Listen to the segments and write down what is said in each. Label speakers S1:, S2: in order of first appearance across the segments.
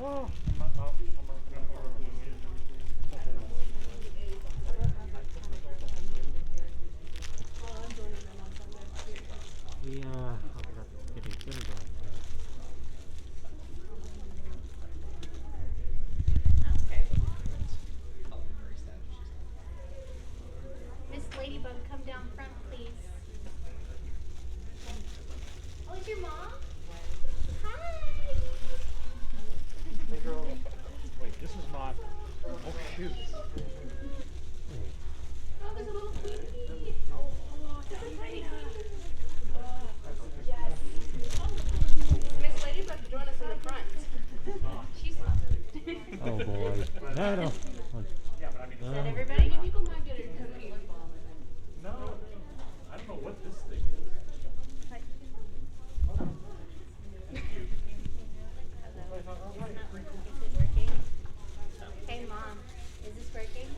S1: Miss Ladybug, come down front, please. Oh, is your mom? Hi.
S2: Hey, girl. Wait, this is not. Oh, shoot.
S1: Oh, there's a little kitty. Oh, there's a tiny kitty. Yes. Miss Ladybug, join us in the front. She's
S3: Oh boy. I don't.
S2: Yeah, but I mean,
S1: Is that everybody?
S4: People might get it confused.
S2: no. I don't know what this thing is.
S1: Is it working? Hey, Mom, is this working?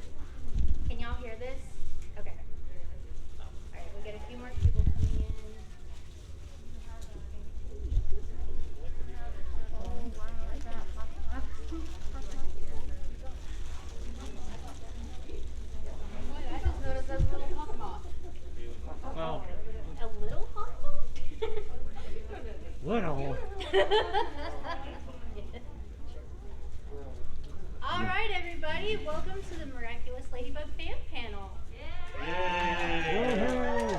S1: Can y'all hear this? Okay. All right, we got a few more people coming in.
S4: I just noticed there's a little hawk moth.
S2: Well,
S1: A little hot dog?
S3: Little.
S1: All right, everybody, welcome to the Miraculous Ladybug Fan Panel.
S3: Woohoo.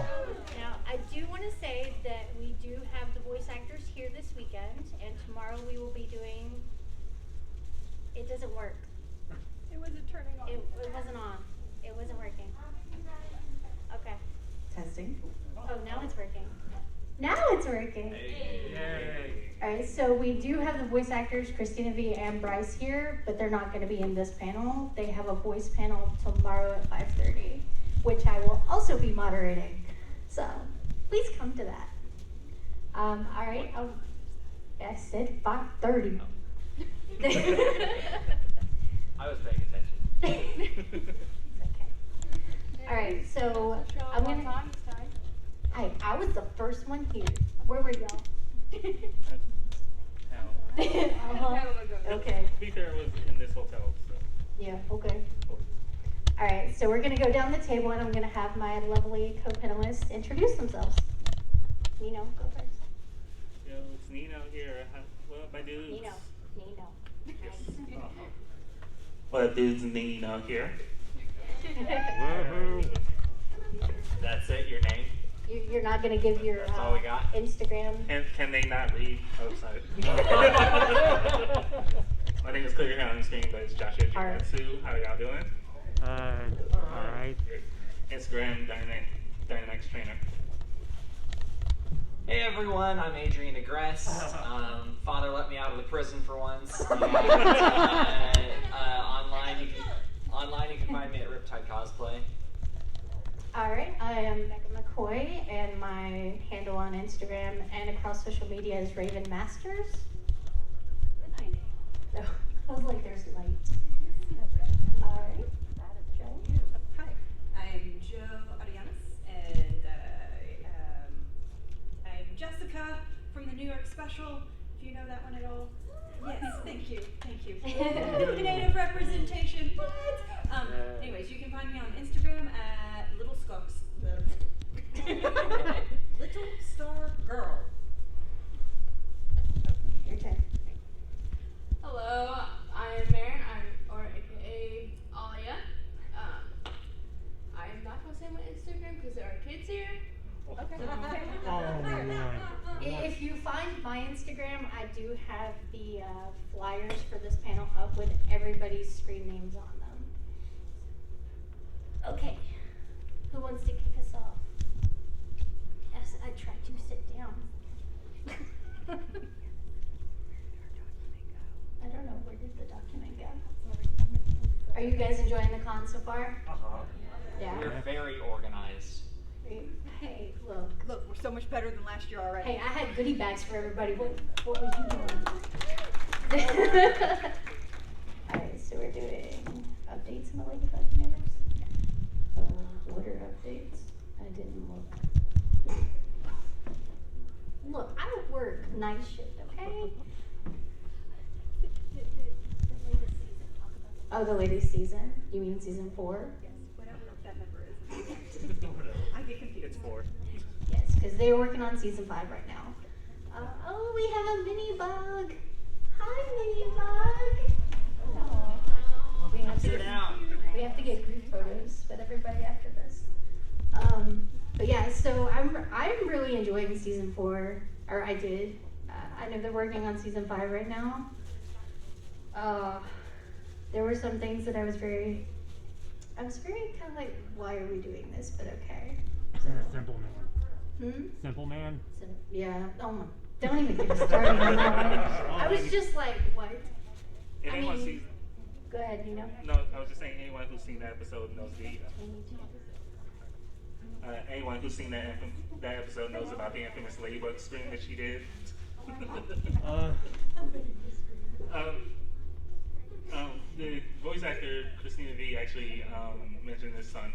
S1: Now, I do want to say that we do have the voice actors here this weekend, and tomorrow we will be doing. It doesn't work.
S4: It wasn't turning on.
S1: It wasn't on. It wasn't working. Okay.
S5: Testing.
S1: Oh, now it's working. Now it's working.
S2: yay.
S1: All right, so we do have the voice actors, Christina V and Bryce here, but they're not going to be in this panel. They have a voice panel tomorrow at 5:30, which I will also be moderating. So please come to that. All right, I said 5:30.
S6: I was paying attention.
S1: It's okay. All right, so I'm going to.
S4: time this time.
S1: Hey, I was the first one here. Where were y'all? Uh-huh. Okay.
S2: To be fair, it was in this hotel, so.
S1: Yeah, okay. All right, so we're going to go down the table and I'm going to have my lovely co-panelists introduce themselves. Nino, go first.
S7: Yo, it's Nino here. What up, my dudes?
S1: Nino.
S7: Yes. What up, dudes? Nino here.
S3: Woohoo.
S6: That's it, your name?
S1: You're not going to give your
S6: That's all we got?
S1: Instagram.
S7: Can they not read? Oh, sorry. My name is clear here on the screen, but it's Joshua
S1: Alright.
S7: Jimatsu. How y'all doing?
S3: All right.
S7: Instagram, Dynamics Trainer.
S6: Hey everyone, I'm Adrian Agress. Father let me out of the prison for once. And, online you can find me at Riptide Cosplay.
S1: All right, I am Becca McCoy, and my handle on Instagram and across social media is Raven Masters. Oh, I was like, there's light. All right, Joe.
S5: Hi, I'm Joe Arianes, and I'm Jessica from the New York Special. If you know that one at all. Yes, thank you. Native representation. What? Anyways, you can find me on Instagram at Little Skunks. Little Star Girl.
S1: Your turn.
S4: Hello, I am Maren, or aka Alia. I am not gonna say my Instagram because there are kids here.
S1: If you find my Instagram, I do have the flyers for this panel up with everybody's screen names on them. Okay, who wants to kick us off? Yes, I tried to sit down. I don't know, where did the document go? Are you guys enjoying the con so far?
S2: Uh-huh.
S1: Yeah?
S6: You're very organized.
S1: Hey, look.
S5: Look, we're so much better than last year already.
S1: Hey, I had goodie bags for everybody. What was you doing? Alright, so we're doing updates in the Ladybug Matters. What are updates? I didn't look. Look, I work night shift, okay? Oh, the latest season? You mean season 4?
S5: Yes, whatever that number is. I get confused.
S7: It's 4.
S1: Yes, because they're working on season 5 right now. Oh, we have a mini bug. Hi, mini bug. Aw. We have to get group photos with everybody after this. But yeah, so I'm really enjoying season 4, or I did. I know they're working on season 5 right now. There were some things that I was very kind of like, why are we doing this? But okay. So,
S3: Simple man.
S1: hmm?
S3: Simple man.
S1: So, yeah. Oh my. Don't even get me started on that one. I was just like, what?
S7: And
S1: I
S7: anyone
S1: mean,
S7: sees,
S1: go ahead, you know.
S7: no, I was just saying anyone who's seen that episode knows anyone who's seen that episode knows about the infamous ladybug scream that she did. The voice actor Christina V actually mentioned this on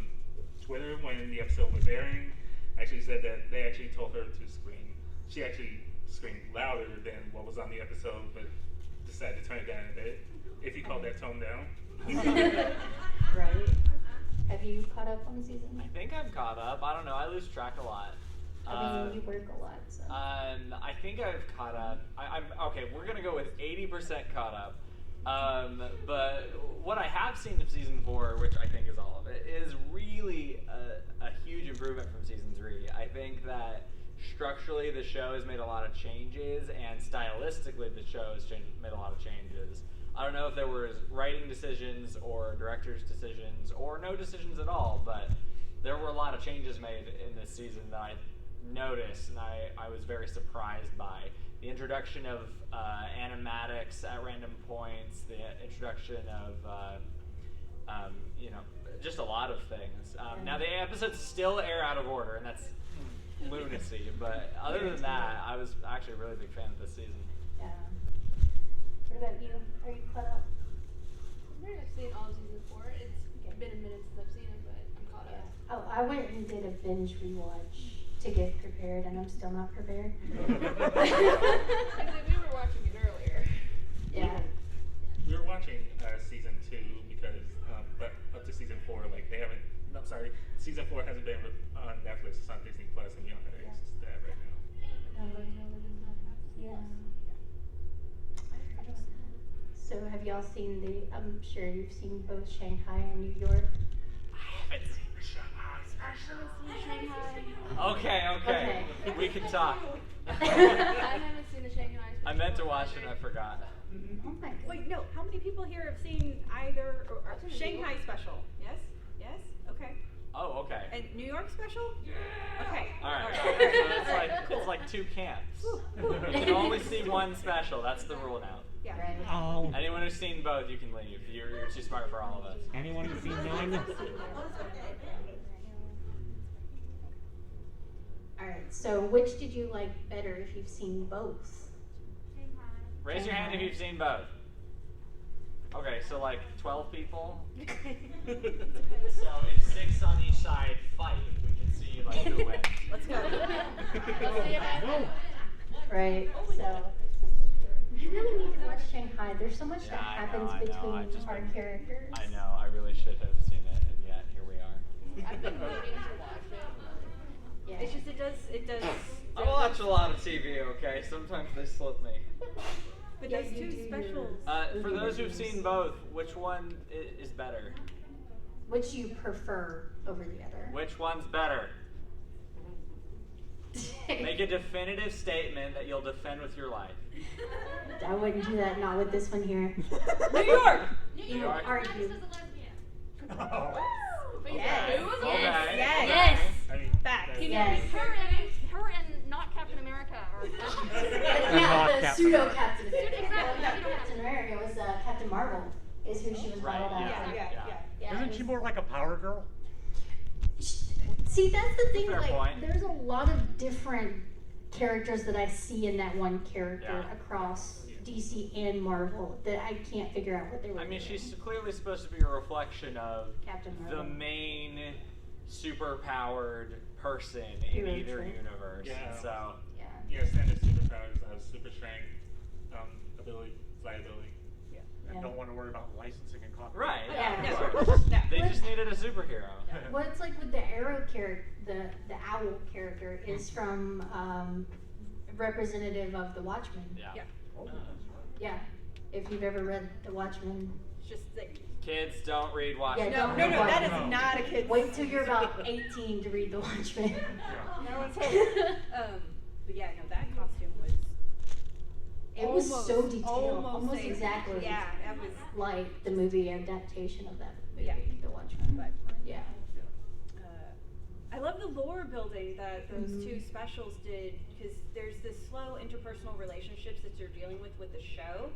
S7: Twitter when the episode was airing. Actually said that they actually told her to scream. She actually screamed louder than what was on the episode, but decided to turn it down a bit. If you call that tone down.
S1: Right. Have you caught up on season?
S6: I think I'm caught up. I don't know. I lose track a lot.
S1: I mean, you work a lot, so.
S6: I think I've caught up. I'm okay. We're gonna go with 80% caught up. But what I have seen of season 4, which I think is all of it, is really a huge improvement from season 3. I think that structurally the show has made a lot of changes, and stylistically the show has made a lot of changes. I don't know if there were writing decisions or director's decisions or no decisions at all, but there were a lot of changes made in this season that I noticed, and I was very surprised by. The introduction of animatics at random points, the introduction of, just a lot of things. Now the episodes still air out of order, and that's lunacy, but other than that, I was actually a really big fan of this season.
S1: Yeah. What about you? Are you caught up?
S4: I think I've seen all of season 4. It's been a minute since I've seen it, but I'm caught up.
S1: Oh, I went and did a binge rewatch to get prepared, and I'm still not prepared.
S4: Because we were watching it earlier.
S1: Yeah.
S7: We were watching season 2 because, but up to season 4, like they haven't. No, sorry, season 4 hasn't been on Netflix. It's on Disney Plus, and we don't have access to that right now.
S1: Yeah. So have y'all seen I'm sure you've seen both Shanghai and New York.
S6: I haven't seen the Shanghai special.
S4: Shanghai.
S6: Okay. We can talk.
S4: I haven't seen the Shanghai.
S6: I meant to watch it and I forgot.
S1: Oh my goodness.
S5: Wait, no. How many people here have seen either or
S4: I've seen
S5: Shanghai special? Yes. Yes. Okay.
S6: Oh, okay.
S5: And New York special? Yeah. Okay.
S6: All right.
S5: All
S6: So it's like 2 camps. You can only see one special. That's the rule now.
S5: Yeah.
S1: Right.
S3: Oh.
S6: Anyone who's seen both, you can leave. You're too smart for all of us.
S3: Anyone who's seen none?
S1: All right. So which did you like better if you've seen both?
S6: Raise your hand if you've seen both. Okay, so like 12 people. So if 6 on each side fight, we can see like who wins.
S5: Let's go.
S4: Let's see it.
S3: No.
S1: Right. So you really need to watch Shanghai. There's so much that
S6: I
S1: happens
S6: know.
S1: between
S6: I've just
S1: our
S6: been-
S1: characters.
S6: I know. I really should have seen it, and yet here we are.
S4: I've been waiting to watch it.
S1: Yeah.
S5: It's just it does.
S6: I watch a lot of TV. Okay, sometimes they slip me.
S5: But
S1: Yeah,
S5: those
S1: you
S5: two
S1: do
S5: specials.
S6: For those who've seen both, which one is better?
S1: Which you prefer over the other?
S6: Which one's better? Make a definitive statement that you'll defend with your life.
S1: I wouldn't do that. Not with this one here.
S5: New York.
S1: You know, argue.
S4: Yes.
S1: Yes.
S6: Okay.
S5: Yes.
S7: I mean,
S5: Back.
S7: that's-
S1: Yes.
S4: Her and not Captain America are.
S1: Yeah,
S3: Not
S1: the
S3: Captain
S1: pseudo
S3: America.
S1: Captain America.
S4: Exactly.
S1: Well, not Captain America. It was Captain Marvel. Is who she was
S6: Right,
S1: modeled
S6: yeah.
S1: after.
S5: Yeah.
S3: Isn't she more like a power girl?
S1: See, that's the thing.
S6: Fair
S1: Like,
S6: point.
S1: there's a lot of different characters that I see in that one character
S6: Yeah.
S1: across DC and Marvel that I can't figure out what they were.
S6: I mean,
S1: doing.
S6: she's clearly supposed to be a reflection of
S1: Captain
S6: the
S1: Marvel.
S6: main superpowered person in
S1: Hero
S6: either
S1: trait.
S6: universe.
S7: Yeah.
S6: So,
S1: Yeah.
S7: Yeah, standard superpowers, super strength, ability, flight ability.
S3: And
S1: Yeah.
S3: don't want to worry worry about licensing and copyright.
S6: Right.
S1: Yeah.
S6: Yeah.
S5: No.
S6: of course.
S5: No.
S6: They just needed a superhero.
S1: Well, it's like with the arrow character, the owl character is from representative of the Watchmen.
S6: Yeah.
S5: Yeah.
S2: Oh, that's right.
S1: Yeah. If you've ever read the Watchmen,
S5: It's just like
S6: Kids don't read Washington.
S1: Yeah,
S5: no,
S1: don't
S5: no, no. That is
S3: No.
S5: not a kid's.
S1: wait till you're about 18 to read the Watchmen.
S3: Yeah.
S5: No one's home. But yeah, no, that costume was.
S1: It was so detailed, almost
S5: like-
S1: exactly
S5: Yeah, that was.
S1: like the movie adaptation of that movie,
S5: Yeah.
S1: The Watchmen.
S5: But
S1: Yeah.
S5: I love the lore building that those
S1: Mhm.
S5: two specials did because there's this slow interpersonal relationships that you're dealing with the show,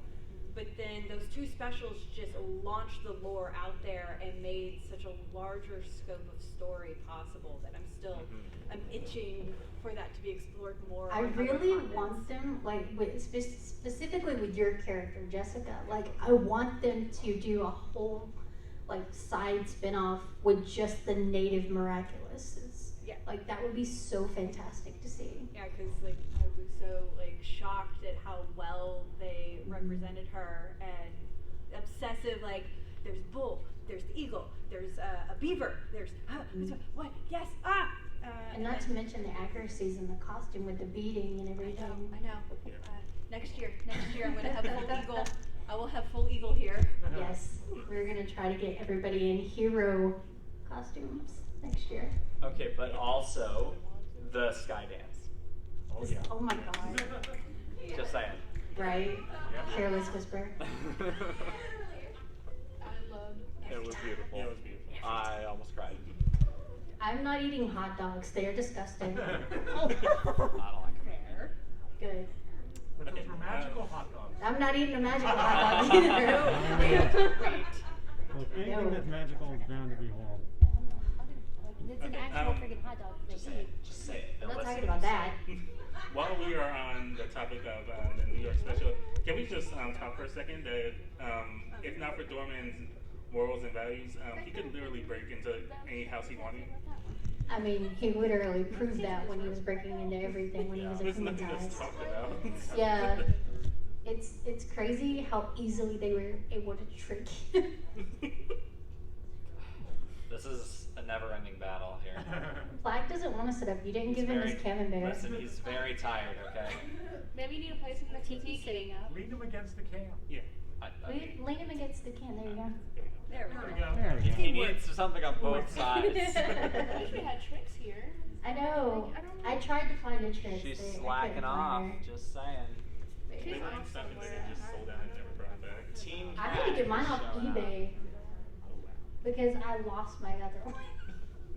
S5: but then those two specials just launched the lore out there and made such a larger scope of story possible that I'm itching for that to be explored more.
S1: I
S5: on other
S1: really
S5: continents.
S1: want them, like, specifically with your character, Jessica, like, I want them to do a whole, like, side spin-off with just the native Miraculouses.
S5: Yeah.
S1: Like, that would be so fantastic to see.
S5: Yeah, because like I was so like shocked at how well they represented her and obsessive. Like there's bull, there's the eagle, there's a beaver, there's what? Yes,
S1: And not to mention the accuracies in the costume with the beading and everything.
S5: I know. Next year I'm gonna have full eagle. I will have full eagle here.
S1: Yes, we're gonna try to get everybody in hero costumes next year.
S6: Okay, but also the sky dance.
S3: Oh, yeah.
S1: Oh my god,
S6: Just saying.
S1: right? Careless Whisper.
S4: I love.
S6: It was beautiful.
S7: Yeah, it was beautiful.
S6: I almost cried.
S1: I'm not eating hot dogs, they're disgusting.
S6: I don't like them.
S5: Fair.
S1: Good.
S3: But those were magical hot dogs.
S1: I'm not eating a magical hot dog either.
S8: Look, anything that's magical is bound to be horrible.
S9: It's an
S7: Okay,
S9: actual freaking hot dog that
S6: Just
S9: they
S6: say
S9: eat.
S6: it. Just say it.
S1: I'm
S6: They'll
S1: not
S6: listen.
S1: talking about that.
S7: While we are on the topic of the New York special, can we just talk for a second that if not for Dorman's morals and values, he could literally break into any house he wanted.
S1: I mean, he literally proved that when he was breaking into everything when he was
S7: There's nothing that's
S1: hypnotized.
S7: talked about.
S1: Yeah. It's crazy how easily they were able to trick him.
S6: This is a never-ending battle here.
S1: Black doesn't want to sit up. You didn't give him his camembert.
S6: Listen, he's very tired. Okay.
S4: Maybe you need to place him next to
S9: Tiki sitting up.
S3: Lean them against the can.
S7: Yeah.
S1: Lean him against the can. There you go.
S5: There
S3: There
S5: we
S3: we
S5: go.
S3: go.
S8: There we
S6: He
S8: go.
S6: needs something on both sides.
S4: I wish we had tricks here.
S1: I know.
S4: I don't know.
S1: I tried to find a trick.
S6: She's
S1: but I couldn't
S6: slacking
S1: find
S6: off.
S1: her.
S6: Just saying.
S7: They
S4: She's
S7: might
S4: off
S7: stop and
S4: somewhere.
S7: just sold out and never brought it back.
S6: Team
S1: I had to get mine off
S6: Cat showing up.
S1: eBay because I lost my other one.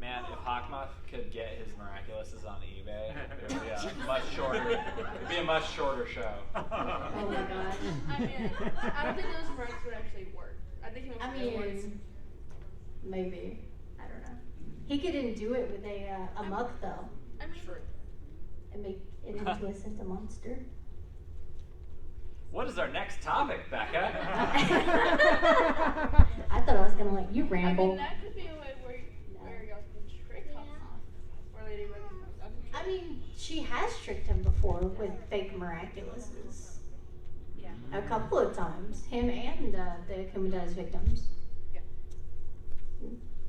S6: Man, if Hawkmoth could get his Miraculouses on eBay, it would be a much shorter. It'd be a much shorter show.
S1: Oh my gosh.
S4: I mean, I don't think those rugs would actually work. I think he wants
S1: I
S4: to do ones.
S1: mean, maybe. I don't know. He couldn't do it with a muck though,
S4: I mean,
S1: and make it into a Santa monster.
S6: What is our next topic, Becca?
S1: I thought I was gonna let you
S4: I
S1: ramble.
S4: mean, that could be a way where y'all can trick Hawkmoth or Ladybug.
S1: I mean, she has tricked him before with fake Miraculouses.
S5: Yeah.
S1: A couple of times. Him and the Akumadai's victims.
S5: Yeah.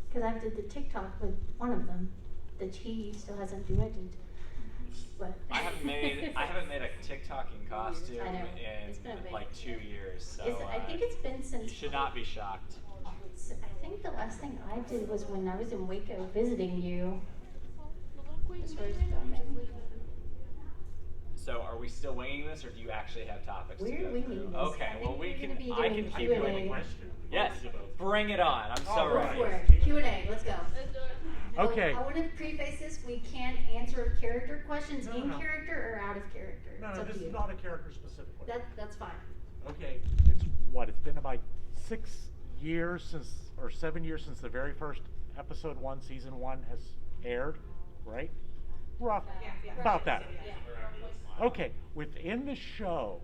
S1: Because I did the TikTok with one of them that he still hasn't duetted. But
S6: I haven't made a TikToking costume
S1: I know. It's been a
S6: in
S1: bit.
S6: like 2 years, so
S1: I think it's been
S6: you
S1: since.
S6: should not be shocked.
S1: I think the last thing I did was when I was in Waco visiting you.
S4: The little queen
S1: As far as
S4: bee,
S1: filming.
S6: So are we still winging this, or do you actually have topics? to
S1: We're
S6: go
S1: winging
S6: through?
S1: this.
S6: Okay,
S1: I think
S6: well we
S1: we're
S6: can.
S1: gonna be
S6: I
S1: doing
S6: can keep
S1: Q&A.
S6: going.
S3: Question.
S6: Yes, bring it on. I'm so
S3: All
S1: Go
S6: ready.
S1: for it. Q&A. Let's go.
S4: Let's do it.
S3: Okay.
S1: I want to preface this. We can't answer character questions in
S3: No.
S1: character or out of character.
S3: No,
S1: It's
S3: no,
S1: up
S3: this
S1: to
S3: is
S1: you.
S3: not a character specific one.
S1: That's fine.
S3: Okay, it's what? It's been about 6 years since, or 7 years since the very first episode 1, season 1 has aired, right? Rough,
S5: Yeah.
S3: about that.
S5: Yeah.
S3: Okay, within the show,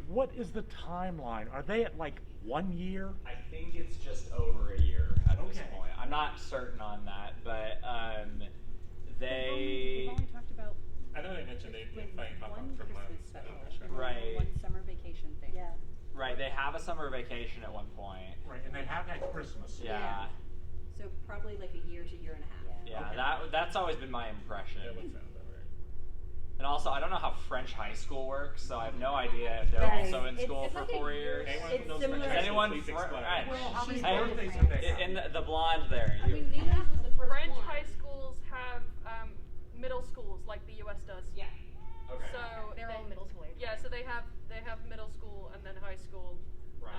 S3: what is the timeline? Are they at like 1 year?
S6: I think it's just over a year at this
S3: Okay.
S6: point. I'm not certain on that, but
S10: They've only talked about
S7: I know they mentioned they've been
S10: like
S7: fighting
S10: one
S7: Hawkmoth for
S10: Christmas
S7: months.
S10: special,
S6: Right.
S10: one summer vacation thing.
S1: Yeah.
S6: right, they have a summer vacation at one point.
S3: Right, and they have had Christmas.
S6: Yeah.
S5: So probably like a year to year and a half.
S6: Yeah,
S3: Okay.
S6: that's always been my impression.
S7: That would sound about right.
S6: And also, I don't know how French high school works, so I have no idea if they're
S1: Right.
S6: also in school
S4: It's
S6: for
S4: like a
S6: 4
S4: year-
S6: years.
S7: Anyone
S5: It's
S7: who knows
S5: similar-
S7: French
S6: Is anyone
S7: please
S6: fr-
S7: explain.
S6: right.
S3: Well, how many
S1: She's
S6: Hey,
S3: birthdays
S1: from
S3: have they
S1: France.
S3: had?
S6: In the blonde there.
S4: I
S6: You.
S4: mean, Nina's was the first
S11: French
S4: one.
S11: high schools have middle schools like the U.S. does.
S5: Yeah.
S6: Okay.
S11: So
S9: They're all middle school age.
S11: Yeah, so they have middle school and then high school.
S6: Right.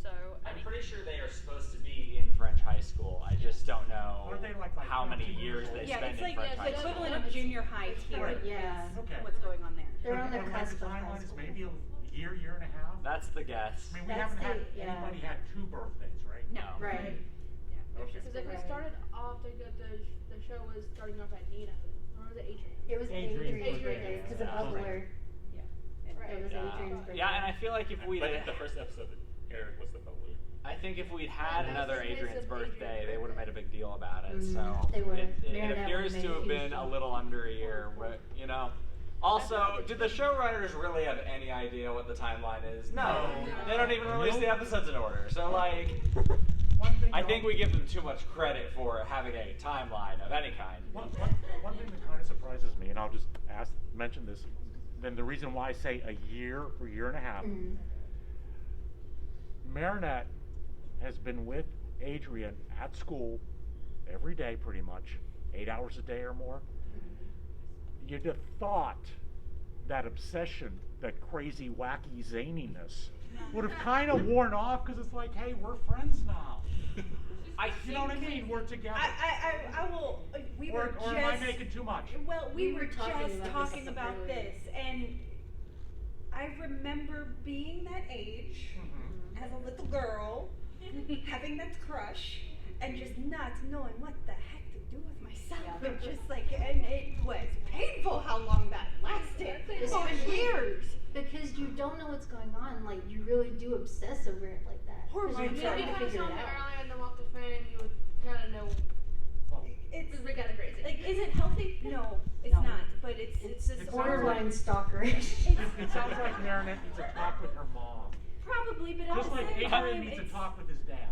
S11: So
S6: I'm
S11: any-
S6: pretty sure they are supposed to be in French high school. I just don't know
S3: Aren't they like
S6: how many
S3: 14
S6: years
S3: years
S6: they
S3: old?
S5: Yeah,
S6: spend
S5: it's
S6: in
S5: like
S6: French
S5: the
S6: high school.
S5: equivalent of junior high here.
S3: Right.
S1: Yeah.
S3: Okay.
S5: What's going on there?
S1: They're on the
S3: But,
S1: cusp
S3: the
S1: of high
S3: timeline is
S1: school.
S3: maybe a year and a half.
S6: That's the guess.
S3: I mean, we
S1: That's
S3: haven't had
S1: the- yeah.
S3: anybody had 2 birthdays, right?
S5: No.
S1: Right.
S5: Yeah.
S3: Okay.
S4: Because like we
S1: Right.
S4: started off, the show was starting off at Nina, or was it Adrian?
S1: It was
S8: Adrian's
S1: Adrian's
S4: birthday.
S1: birthday because of
S6: Yeah.
S1: Bubler.
S5: Yeah.
S1: It was
S6: Yeah.
S1: Adrian's birthday.
S6: Yeah, and I feel like if we'd
S7: I think the first episode that aired was the Bubble.
S6: I think if we'd had
S4: Yeah,
S6: another
S4: that's the case
S6: Adrian's
S4: of
S6: birthday,
S4: Adrian's
S6: they would have made a big deal about it.
S1: Mhm.
S6: So
S1: They would've.
S6: it
S1: Marinette
S6: appears
S1: would've
S6: to
S1: made a
S6: have
S1: huge
S6: been a
S1: deal.
S6: little under a year. But you know, also, did the showrunners really have any idea what the timeline is? No, they don't even release the episodes in order. So like,
S3: One thing
S6: I
S3: though-
S6: think we give them too much credit for having a timeline of any kind.
S3: One thing that kind of surprises me, and I'll just mention this, then the reason why I say a year or year and a half,
S1: Mhm.
S3: Marinette has been with Adrian at school every day pretty much, 8 hours a day or more. You'd have thought that obsession, that crazy, wacky zaniness would have kind of worn off because it's like, hey, we're friends now. You know what I mean? We're together.
S5: I will. We
S3: or
S5: were
S3: am I
S5: just.
S3: making too much?
S5: Well, we were
S1: talking
S5: just
S1: about
S5: talking
S1: this
S5: about
S1: earlier.
S5: this, and I remember being that age
S3: Mhm.
S5: as a little girl, having that crush, and just not knowing what the heck to do with myself.
S1: Yeah.
S5: And just like, and it was painful how long that lasted. For years.
S1: Because you don't know what's going on, like you really do obsess over it like that. 'Cause
S5: Hormones
S1: you're
S4: If you
S1: trying to
S4: kind of
S1: figure
S4: saw
S1: it
S4: me
S1: out.
S4: earlier in the Walk of Fame, you would kind of know
S5: It's
S4: it's kind of crazy.
S5: like, is it healthy? No, it's
S1: No.
S5: not. But it's just
S3: It's
S1: Borderline stalkerish.
S3: It sounds like Marinette needs to talk with her mom.
S5: probably, but at
S3: Just
S5: the
S3: like
S5: same
S3: Adrian
S5: time,
S3: needs to
S5: it's
S3: talk with his dad.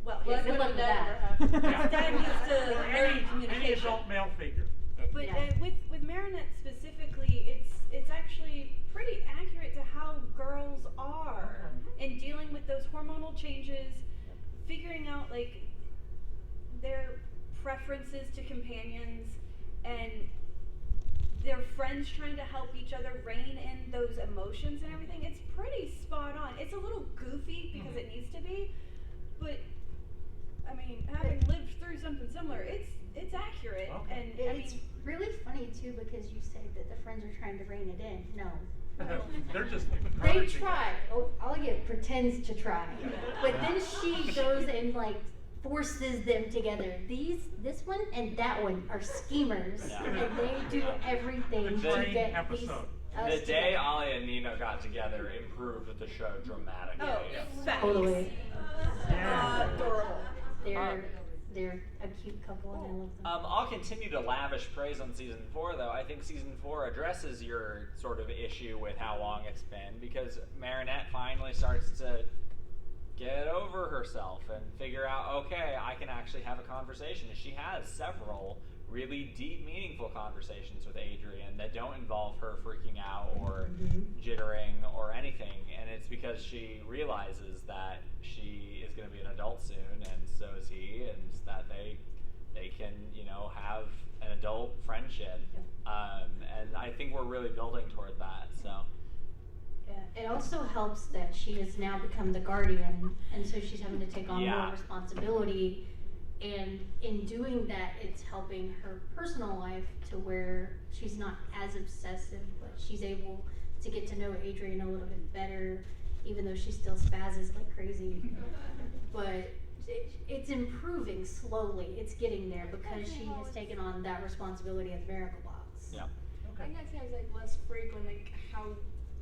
S5: well,
S1: Well,
S5: his
S1: good luck with that.
S5: his
S3: Yeah.
S5: dad needs to
S3: Or
S5: learn
S3: any
S5: communication.
S3: adult male figure.
S5: But
S1: Yeah.
S5: with Marinette specifically, it's actually pretty accurate to how girls are in dealing with those hormonal changes, figuring out like their preferences to companions, and their friends trying to help each other rein in those emotions and everything. It's pretty spot on. It's a little goofy because it needs to be, but I mean, having lived through something similar, it's accurate.
S3: Okay.
S5: And I
S1: It's
S5: mean,
S1: really funny too because you say that the friends are trying to rein it in. No.
S3: They're just
S1: They
S3: encouraging
S1: try.
S3: it.
S1: Oh, Olga pretends to try. But then she goes and like forces them together. This one and that one are schemers.
S6: Yeah.
S1: And they do everything
S3: The
S1: to
S3: train
S1: get
S3: episode.
S1: these
S6: The
S1: us
S6: day
S1: together.
S6: Ollie and Nina got together improved the show dramatically.
S5: oh, facts.
S1: Totally.
S5: Adorable.
S1: They're a cute couple and I love them.
S6: I'll continue to lavish praise on season 4, though. I think season 4 addresses your sort of issue with how long it's been, because Marinette finally starts to get over herself and figure out, okay, I can actually have a conversation. And she has several really deep, meaningful conversations with Adrian that don't involve her freaking out or jittering or anything. And it's because she realizes that she is going to be an adult soon, and so is he, and that they can, you know, have an adult friendship. And I think we're really building toward that. So.
S1: Yeah. It also helps that she has now become the guardian, and so she's having to take on
S6: Yeah.
S1: more responsibility. And in doing that, it's helping her personal life to where she's not as obsessive, but she's able to get to know Adrian a little bit better, even though she still spazzes like crazy. But it's improving slowly. It's getting there because she has taken on that responsibility at the Miracle Box.
S6: Yeah.
S4: I think that sounds like less frequent, like how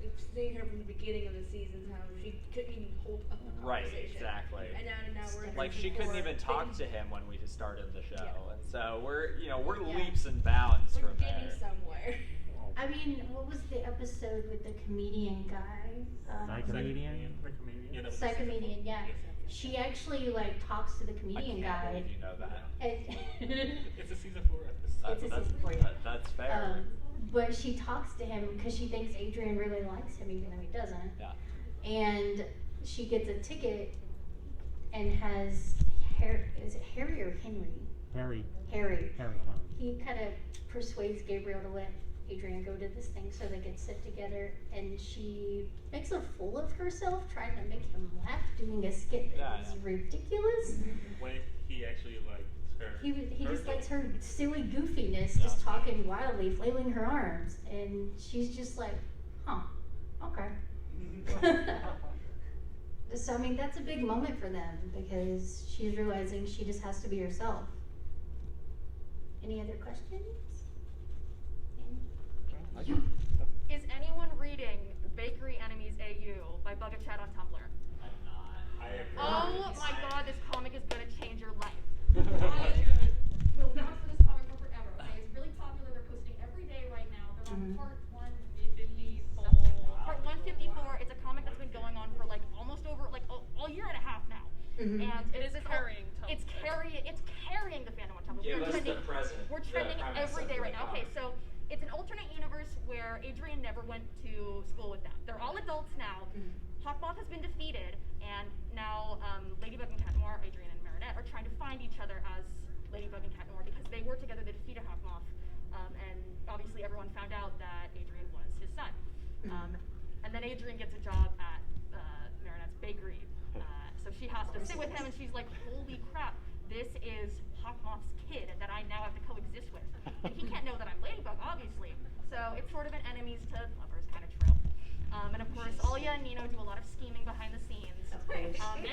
S4: like seeing her from the beginning of the seasons, how she couldn't even hold up a
S6: Right,
S4: conversation.
S6: exactly.
S4: And now we're in
S6: Like she
S4: season
S6: couldn't
S4: 4,
S6: even talk
S4: they-
S6: to him when we started the show,
S4: Yeah.
S6: and so we're
S1: Yeah.
S6: leaps and bounds
S4: We're
S6: from
S4: getting
S6: there.
S4: somewhere.
S1: I mean, what was the episode with the comedian guy?
S8: Like comedian?
S3: The comedian.
S1: Psych comedian, yeah. She actually like talks to the comedian
S6: I can't
S1: guy.
S6: believe you know that.
S7: It's a season 4 episode.
S1: It's a season 4, yeah.
S6: That's fair.
S1: But she talks to him because she thinks Adrian really likes him, even though he doesn't.
S6: Yeah.
S1: And she gets a ticket and has is it Harry or Henry?
S8: Harry.
S1: Harry.
S8: Harry Potter.
S1: He kind of persuades Gabriel to let Adrian go to this thing so they could sit together, and she makes a fool of herself trying to make him laugh, doing a skit that is ridiculous.
S7: When he actually liked her.
S1: He just likes her silly goofiness, just talking wildly, flailing her arms, and she's just like, huh, okay. So I mean, that's a big moment for them because she's realizing she just has to be herself. Any other questions?
S11: Is anyone reading Bakery Enemies AU by Bugga Chat on Tumblr?
S6: I'm not.
S11: Oh my god, this comic is gonna change your life.
S12: I will vouch for this comic for forever. Okay, it's really popular. They're posting every day right now. They're on part 154.
S11: Part 154. It's a comic that's been going on for like almost over like a year and a half now. And
S12: It is carrying Tumblr.
S11: It's carrying the fandom on Tumblr.
S6: Give us the present.
S11: We're trending every day right now. Okay, so it's an alternate universe where Adrian never went to school with them. They're all adults now. Hawkmoth has been defeated, and now Ladybug and Cat Noir, Adrian and Marinette, are trying to find each other as Ladybug and Cat Noir because they were together, they defeated Hawkmoth, and obviously everyone found out that Adrian was his son. And then Adrian gets a job at Marinette's bakery, so she has to sit with him, and she's like, holy crap, this is Hawkmoth's kid that I now have to coexist with. And he can't know that I'm Ladybug, obviously. So it's sort of an enemies to lovers kind of trope. And of course, Alya and Nino do a lot of scheming behind the scenes. And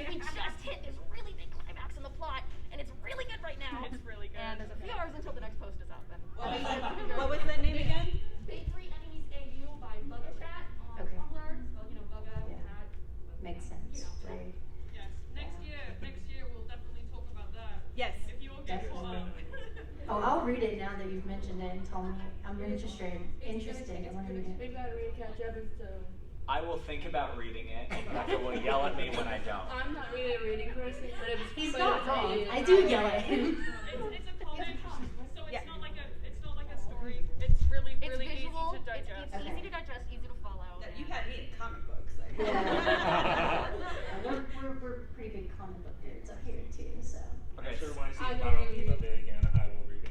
S11: we just hit this really big climax in the plot, and it's really good right now.
S12: It's really good.
S11: And there's a few hours until the next post is up. And
S5: What was the name again?
S12: Bakery Enemies AU by Bugga Chat on Tumblr. Well, Bugga, Cat.
S1: Makes sense. Right.
S12: Yes. Next year we'll definitely talk about that.
S5: Yes.
S12: If you all get caught up.
S1: Oh, I'll read it now that you've mentioned it and told me. I'm interested. I want to read it.
S4: We've got to read catch up, so.
S6: I will think about reading it, and Becca will yell at me when I don't.
S4: I'm not really a reading person, but if it's
S1: He's
S4: but
S1: not
S4: it's
S1: wrong.
S4: reading,
S1: I do yell at him.
S12: It's a comic, so it's not like a story. It's really
S11: it's visual,
S12: easy to digest.
S11: It's easy to digest, easy to follow.
S5: You had me in comic books.
S1: We're pretty big comic book nerds up here too, so.
S6: Okay,
S7: Sure, when I see
S4: I
S7: the
S4: don't
S7: bottom
S4: really-
S7: of it again, I will read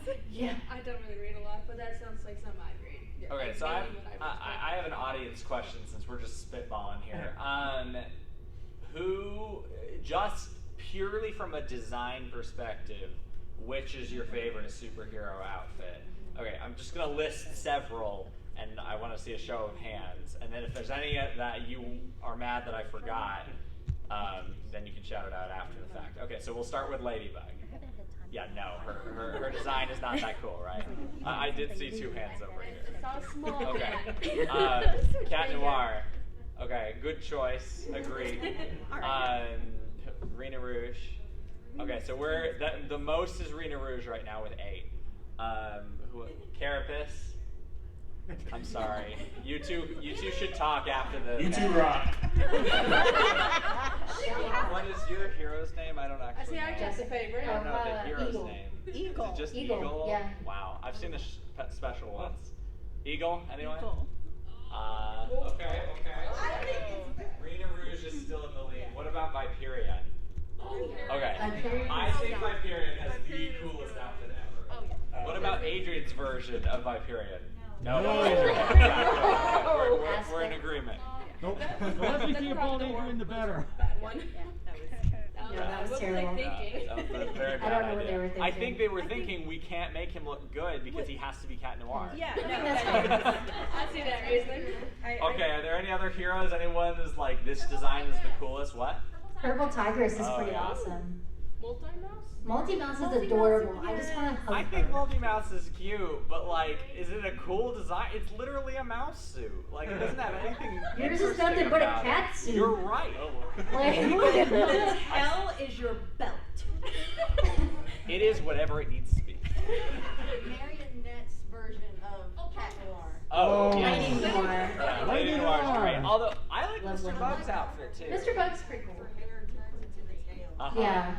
S7: it.
S1: Yeah.
S4: I don't really read a lot, but that sounds like something I'd read. Yeah,
S6: Okay,
S4: like
S6: so
S4: mainly what
S6: I have an audience question since we're just spitballing here. Who, just purely from a design perspective, which is your favorite superhero outfit? Okay, I'm just gonna list several, and I want to see a show of hands. And then if there's any that you are mad that I forgot, then you can shout it out after the fact. Okay, so we'll start with Ladybug. Yeah, no, her design is not that cool, right? I did see two hands over here.
S4: So small.
S6: Okay. Cat Noir. Okay, good choice. Agreed. Rena Rouge. Okay, so we're the most is Rena Rouge right now with 8. Carapace. I'm sorry. You two should talk after the.
S7: You two rock.
S6: What is your hero's name? I don't
S4: I
S6: actually
S4: see
S6: know.
S4: our just a favorite.
S6: I don't know the hero's
S1: Eagle.
S6: name.
S5: Eagle.
S6: Is it just
S1: Eagle,
S6: Eagle?
S1: yeah.
S6: Wow. I've seen the special ones. Eagle? Anyone?
S5: Eagle.
S6: Okay. Rena Rouge is still in the lead. What about Viperion? Okay.
S1: Viperion.
S6: I think Viperion has the coolest outfit ever.
S11: Oh yeah.
S6: What about Adrian's version of Viperion? No.
S8: No.
S6: We're in agreement.
S8: Nope. The less we keep on Adrian, the better.
S4: Bad one.
S1: That was
S4: What
S1: terrible.
S4: were they thinking?
S6: That was a very
S1: I
S6: bad
S1: don't know what
S6: idea.
S1: they were thinking.
S6: I think they were thinking we can't make him look good because he has to be Cat Noir.
S5: Yeah,
S4: I see that reasoning.
S6: Okay, are there any other heroes? Anyone is like, this design is the coolest? What?
S1: Purple Tigress is
S6: Oh,
S1: pretty
S6: yeah.
S1: awesome.
S4: Multi-mouse?
S1: Multi-Mouse is adorable. I just want to hug
S6: I think
S1: her.
S6: Multi-Mouse is cute, but like, is it a cool design? It's literally a mouse suit. Like, it doesn't have anything
S1: Yours is
S6: interesting
S1: nothing but a
S6: about
S1: cat
S6: it.
S1: suit.
S6: You're right.
S1: Like,
S5: The tail is your belt.
S6: It is whatever it needs to be.
S9: Marionette's version of Cat Noir.
S6: Oh,
S1: Lady
S6: yes.
S1: Noir.
S6: Yeah,
S8: Lady
S6: Lady Noir is
S8: Noir.
S6: great. Although I like
S1: Love love
S6: Mr.
S1: Ladybug.
S6: Bug's outfit too.
S1: Mr. Bug's pretty cool.
S9: Her hair turns into the tail.
S1: Yeah.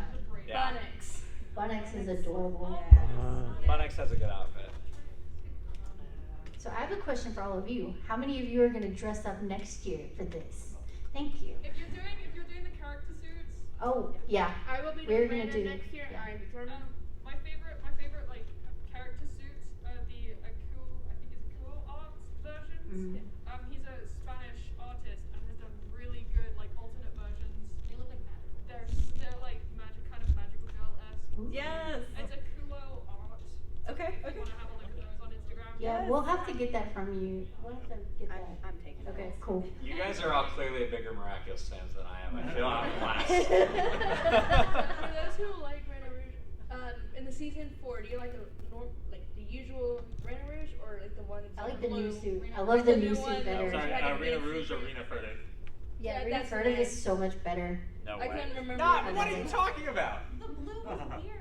S6: Yeah.
S4: Bunnix.
S1: Bunnix is adorable.
S6: Bunnix has a good outfit.
S1: So I have a question for all of you. How many of you are going to dress up next year for this? Thank you.
S12: If you're doing the character suits,
S1: Oh, yeah.
S12: I will be
S1: We're
S12: doing
S1: gonna
S12: Random
S1: do-
S12: next year.
S1: yeah.
S12: I'm determined. My favorite like character suits are the Akuo, I think it's Akuo Arts versions.
S1: Mhm.
S12: He's a Spanish artist and has done really good like alternate versions.
S9: They look like magical.
S12: They're like kind of magical girl-esque.
S5: Yes.
S12: It's Akuo Art.
S5: Okay.
S12: If you want to have a look at those on Instagram.
S1: Yeah, we'll have to get that from you. We'll have to get that.
S5: I'm taking it.
S1: Okay, cool.
S6: You guys are all clearly bigger Miraculous fans than I am. I feel out of class.
S4: For those who like Reina Rouge, in the season 4, do you like the usual Reina Rouge or like the one?
S1: I like the new
S4: blue?
S1: suit. I
S4: Like
S1: love the
S4: new
S1: new
S4: one
S1: suit
S4: that
S1: better.
S7: Sorry,
S4: had a
S7: Rena
S4: big
S7: Rouge or
S4: secret-
S7: Rena Furtive?
S1: Yeah,
S4: Yeah,
S1: Rena
S4: that's the
S1: Furtive
S4: name.
S1: is so much better.
S6: No
S4: I
S6: way.
S4: can't remember.
S6: Not,
S4: the
S6: what are
S4: name.
S6: you talking about?
S9: The blue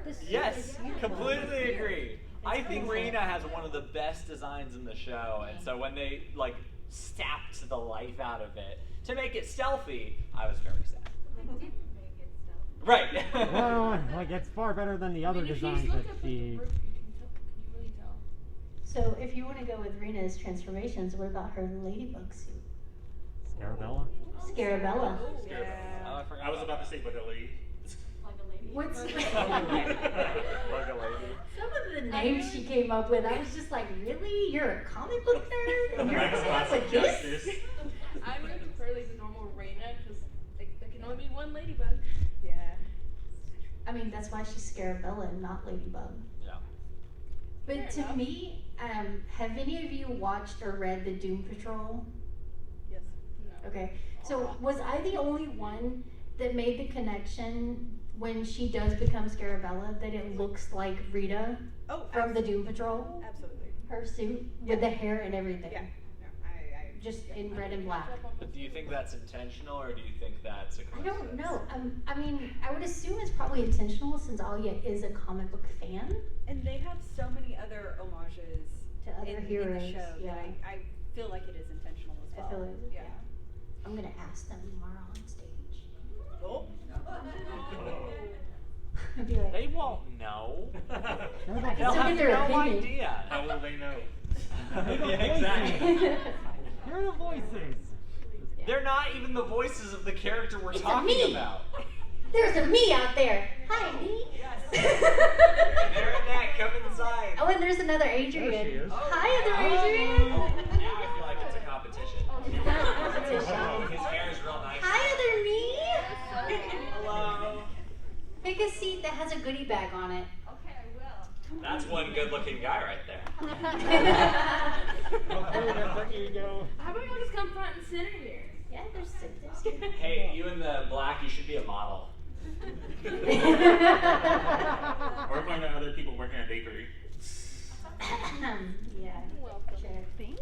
S9: is weird.
S6: Yes, completely agree. I think Rena has one of the best designs in the show, and so when they like stamped the life out of it to make it stealthy, I was very sad.
S9: They didn't make it so.
S6: Right.
S8: Well, like it's far better than the other
S4: If you
S8: designs
S4: look
S8: that
S4: up at the
S8: she.
S4: roof, you can really tell.
S1: So if you want to go with Rena's transformations, what about her ladybug suit?
S8: Scarabella.
S1: Scarabella.
S6: Oh, I forgot
S7: I was about to say Bugaloo.
S9: Like a lady.
S1: What's
S6: Bug a lady.
S1: some of the names she came up with? I was just like, really? You're a comic book nerd? And you're
S7: Like
S1: coming up
S7: spots of
S1: with this?
S7: justice.
S4: I'm gonna prefer like the normal Reina because like, there can only be one ladybug.
S5: Yeah.
S1: I mean, that's why she's Scarabella and not Ladybug.
S6: Yeah.
S1: But
S4: Fair
S1: to
S4: enough.
S1: me, have any of you watched or read the Doom Patrol?
S5: Yes.
S4: No.
S1: Okay, so was I the only one that made the connection when she does become Scarabella that it looks like Rita
S5: Oh,
S1: from the Doom Patrol?
S5: absolutely.
S1: Her suit with the hair and everything.
S5: Yeah. No, I
S1: Just in red and black.
S6: But do you think that's intentional, or do you think that's a
S1: I
S6: coincidence?
S1: don't know. I mean, I would assume it's probably intentional since Alia is a comic book fan.
S5: And they have so many other homages
S1: To other
S5: in
S1: heroes,
S5: the show
S1: yeah.
S5: that I feel like it is intentional as well.
S1: I feel it.
S5: Yeah.
S1: I'm gonna ask them tomorrow on stage.
S5: Oh.
S1: I'd be like,
S6: They won't know.
S1: I
S6: They'll
S1: can still
S6: have
S1: get their
S6: no
S1: opinion.
S6: idea.
S7: How will they know?
S6: Yeah, exactly.
S8: Hear the voices.
S6: They're not even the voices of the character we're
S1: It's a
S6: talking
S1: me.
S6: about.
S1: There's a me out there. Hi, me.
S6: Marinette, come inside.
S1: Oh, and there's another Adrian.
S8: There she is.
S1: Hi, other Adrian.
S6: Now I feel like it's a competition.
S1: It's not a competition.
S6: His hair is real nice.
S1: Hi, other me.
S6: Hello.
S1: Pick a seat that has a goodie bag on it.
S9: Okay, I will.
S6: That's one good-looking guy right there.
S8: There you go.
S4: How about y'all just come front and center here?
S1: Yeah, there's
S6: Hey, you in the black, you should be a model.
S7: Or find out other people working at a bakery.
S1: Yeah. Sure.
S5: Thank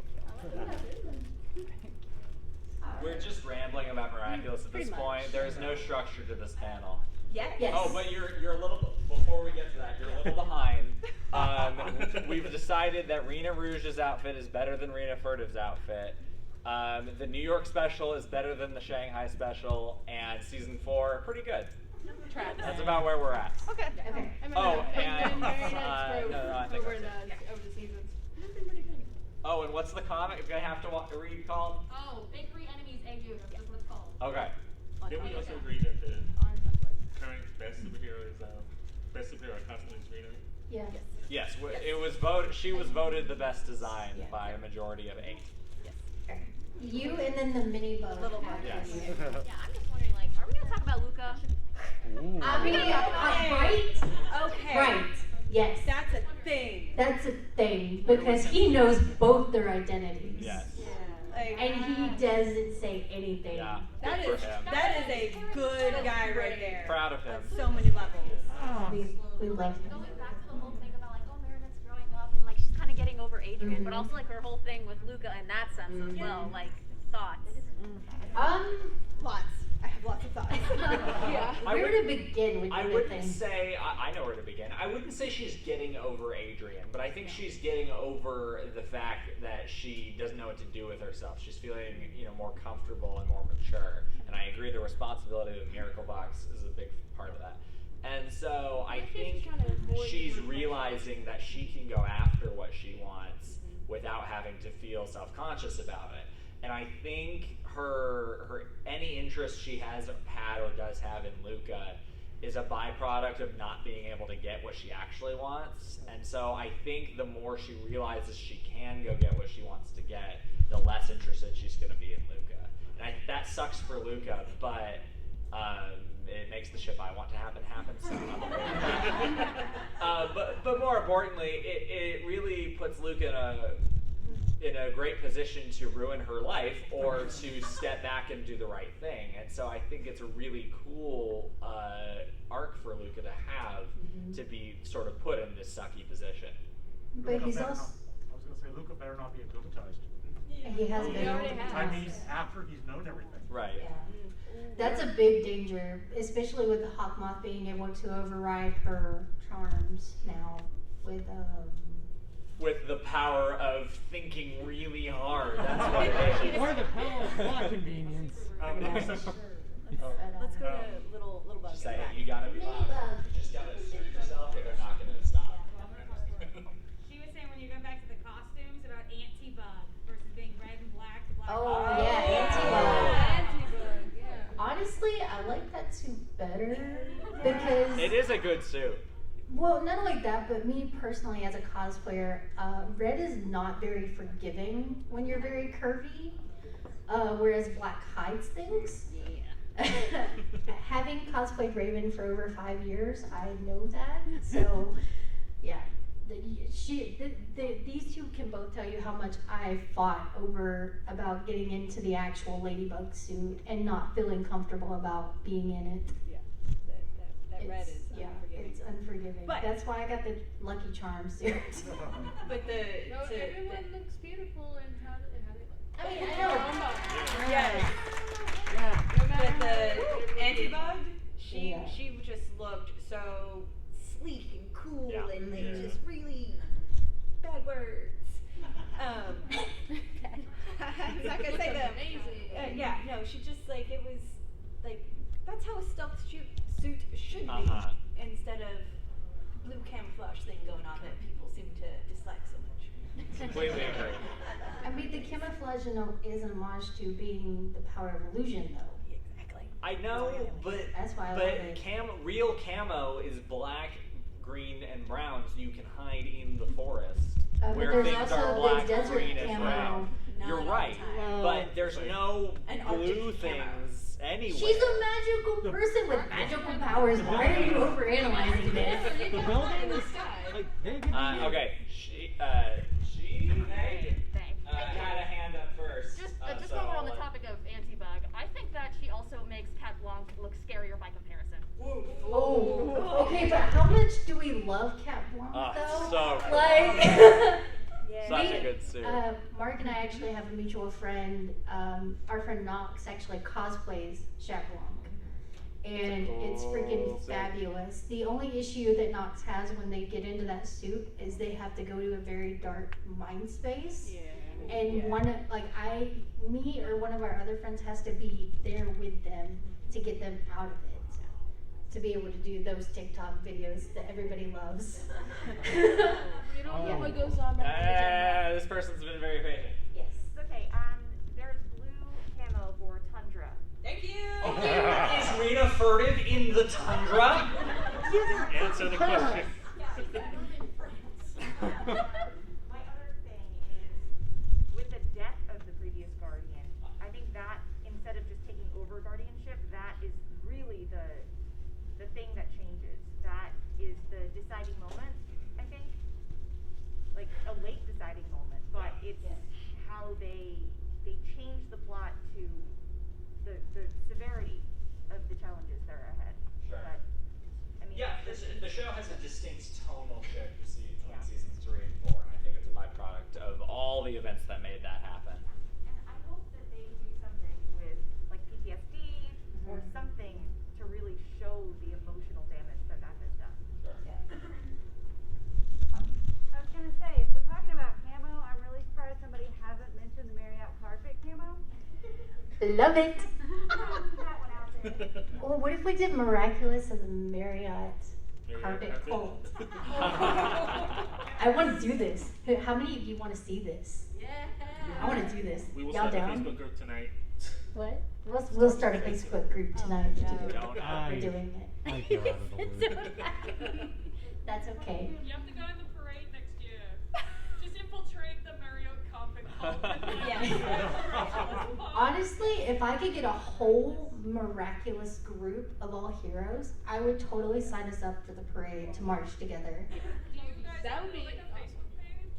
S6: We're just rambling about Miraculous at this
S5: Pretty much.
S6: point. There is no structure to this panel.
S5: Yes.
S1: Yes.
S6: Oh, but you're a little, before we get to that, you're a little behind. We've decided that Rena Rouge's outfit is better than Rena Furtive's outfit. The New York special is better than the Shanghai special, and season 4, pretty good. That's about where we're at.
S4: Okay.
S1: Okay.
S6: Oh, and no, I think
S4: over
S6: that's it.
S4: the seasons.
S6: Oh, and what's the comic you're gonna have to read called?
S9: Oh, Bakery Enemies Egg Yolk. That's what it's called.
S6: Okay.
S7: Didn't we also agree that the current best superhero is best superhero costume is Rena?
S1: Yeah.
S6: Yes, it was voted. She was voted the best design
S1: Yeah.
S6: by a majority of 8.
S1: You and then the mini bug.
S5: Little bug,
S6: Yes.
S11: Yeah, I'm just wondering, like, are we gonna talk about Luca?
S1: I mean, right?
S5: Okay.
S1: Right. Yes.
S5: That's a thing.
S1: That's a thing because he knows both their identities.
S6: Yes.
S5: Like,
S1: And he doesn't say anything.
S6: Yeah.
S5: that
S6: good
S5: is
S6: for him.
S5: that is a good guy right there.
S6: Proud of him.
S5: On so many levels.
S1: We love him.
S11: Going back to the whole thing about like, oh, Marinette's growing up and like she's kind of getting over Adrian, but also like her whole thing with Luca in that sense as well. Like thoughts.
S5: Lots. I have lots of thoughts.
S4: Yeah.
S1: Where to begin with
S6: I
S1: your
S6: wouldn't
S1: thing?
S6: say I know where to begin. I wouldn't say she's getting over Adrian, but I think she's getting over the fact that she doesn't know what to do with herself. She's feeling, more comfortable and more mature. sure. And I agree the responsibility of the Miracle Box is a big part of that. And so I think she's realizing that she can go after what she wants without having to feel self-conscious about it. And I think her any interest she has had or does have in Luca is a byproduct of not being able to get what she actually wants. And so I think the more she realizes she can go get what she wants to get, the less interested she's going to be in Luca. And that sucks for Luca, but it makes the ship I want to happen so but more importantly, it really puts Luca in a great position to ruin her life or to step back and do the right thing. And so I think it's a really cool arc for Luca to have, to be sort of put in this sucky position.
S1: But he's also...
S3: I was going to say, Luca better not be hypnotized.
S1: He has been.
S3: I mean, after he's known everything.
S6: Right.
S1: Yeah. That's a big danger, especially with the Hawkmoth being able to override her charms now
S6: with the power of thinking really hard. That's what it is.
S8: Or the power of plot convenience.
S5: Let's go to little bug.
S6: Just say, you gotta be loud. You just gotta assert yourself, or they're not gonna stop.
S13: She was saying when you go back to the costumes about anti-bug versus being red and black. The black
S1: Oh, yeah, anti-bug. Yeah. Honestly, I like that suit better because...
S6: It is a good suit.
S1: Well, not only that, but me personally as a cosplayer, red is not very forgiving when you're very curvy, whereas black hides things. Yeah. Having cosplayed Raven for over 5 years, I know that. So, yeah, these two can both tell you how much I fought about getting into the actual ladybug suit and not feeling comfortable about being in it.
S5: Yeah, that red is unforgiving.
S1: It's unforgiving.
S5: But
S1: that's why I got the Lucky Charm suit.
S5: But
S4: everyone looks beautiful and how they look.
S1: I mean, I know.
S5: Yes.
S1: Yeah.
S5: But the anti-bug, she just looked so sleek and cool and like just really bad words. I'm not gonna say them. She just like it was like that's how a stealth suit should be instead of blue camouflage thing going on that people seem to dislike so much.
S6: Completely agree.
S1: I mean, the camouflage is an homage to being the power of illusion, though.
S5: Exactly.
S6: I know, but
S1: that's why I love it.
S6: Real camo is black, green, and brown, so you can hide in the forest where things are black, green, and brown. You're right, but there's no blue things anywhere.
S1: She's a magical person with magical powers. Why are you overanalyzing this?
S8: The building is like they could be
S6: okay. She had a hand up first.
S11: Just while we're on the topic of anti-bug, I think that she also makes Cat Blanc look scarier by comparison.
S1: Oh, okay, but how much do we love Cat Blanc though?
S6: So
S1: like,
S6: such a good suit.
S1: Mark and I actually have a mutual friend. Our friend Knox actually cosplays Cat Blanc. And it's freaking fabulous. The only issue that Knox has when they get into that suit is they have to go to a very dark mind space. Yeah. And one or one of our other friends has to be there with them to get them out of it. To be able to do those TikTok videos that everybody loves.
S4: You don't know what goes on back
S6: this person's been very patient.
S1: Yes.
S11: Okay, there's blue camo for Tundra.
S5: Thank you.
S6: Is Rita furtive in the tundra?
S7: Answer the question.
S14: My other thing is, with the death of the previous Guardian, I think that instead of just taking over guardianship, that is really the thing that changes. That is the deciding moment, I think. Like a late deciding moment, but it's how they change the plot to the severity of the challenges that are ahead.
S6: Sure.
S14: But, I mean,
S6: the show has a distinct tonal shift between seasons 3 and 4, and I think it's a byproduct of all the events that made that happen.
S14: And I hope that they do something with like PTSD or something to really show the emotional damage that has done.
S6: Sure.
S13: I was going to say, if we're talking about camo, I'm really surprised somebody hasn't mentioned the Marriott carpet camo.
S1: Love it. Or what if we did Miraculous and the Marriott carpet cult? I want to do this. How many of you want to see this?
S9: Yeah.
S1: I want to do this.
S7: We will
S1: Y'all
S7: start a
S1: down?
S7: Facebook group tonight.
S1: What? We'll start a Facebook group tonight to do it.
S8: I-
S1: We're doing it.
S8: I feel out of the loop.
S1: That's okay.
S12: You have to go in the parade next year. Just infiltrate the Marriott carpet cult.
S1: Honestly, if I could get a whole Miraculous group of all heroes, I would totally sign us up for the parade to march together.
S4: That would be
S12: like a Facebook page.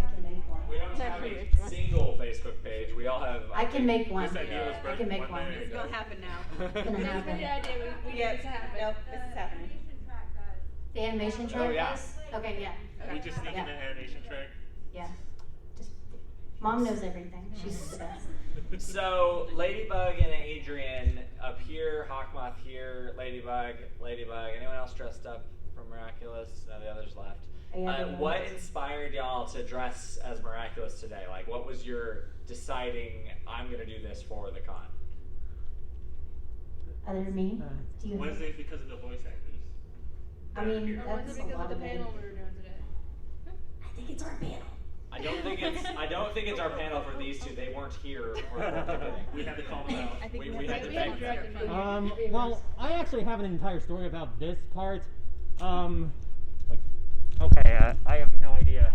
S1: I can make one.
S6: We don't have a single Facebook page. We all have.
S1: I can make one.
S7: This idea was
S1: I can make one.
S5: It's gonna happen now.
S1: It's gonna happen.
S4: the idea. We need
S5: Yep.
S4: it to happen.
S5: Nope, this is happening.
S1: The animation track
S6: yeah.
S1: does? Okay, yeah.
S7: We just sneak in
S1: Yeah.
S7: the animation track.
S1: Yeah. Just Mom knows everything. She's the best.
S6: So Ladybug and Adrian up here, Hawkmoth here, Ladybug. Anyone else dressed up from Miraculous? No, the others left. What inspired y'all to dress as Miraculous today? Like, what was your deciding? I'm gonna do this for the con.
S1: Other than me? Do you?
S7: Was it because of the voice actors?
S1: I mean,
S4: Or was
S1: that's
S4: it
S1: a
S4: because
S1: lot
S4: of the
S1: of
S4: panel
S1: it.
S4: we were doing today?
S1: I think it's our panel.
S6: I don't think it's our panel for these two. They weren't here for the beginning.
S7: We had to call them out.
S4: I think
S6: We had to beg them.
S8: Well, I actually have an entire story about this part. Like, okay, I have no idea how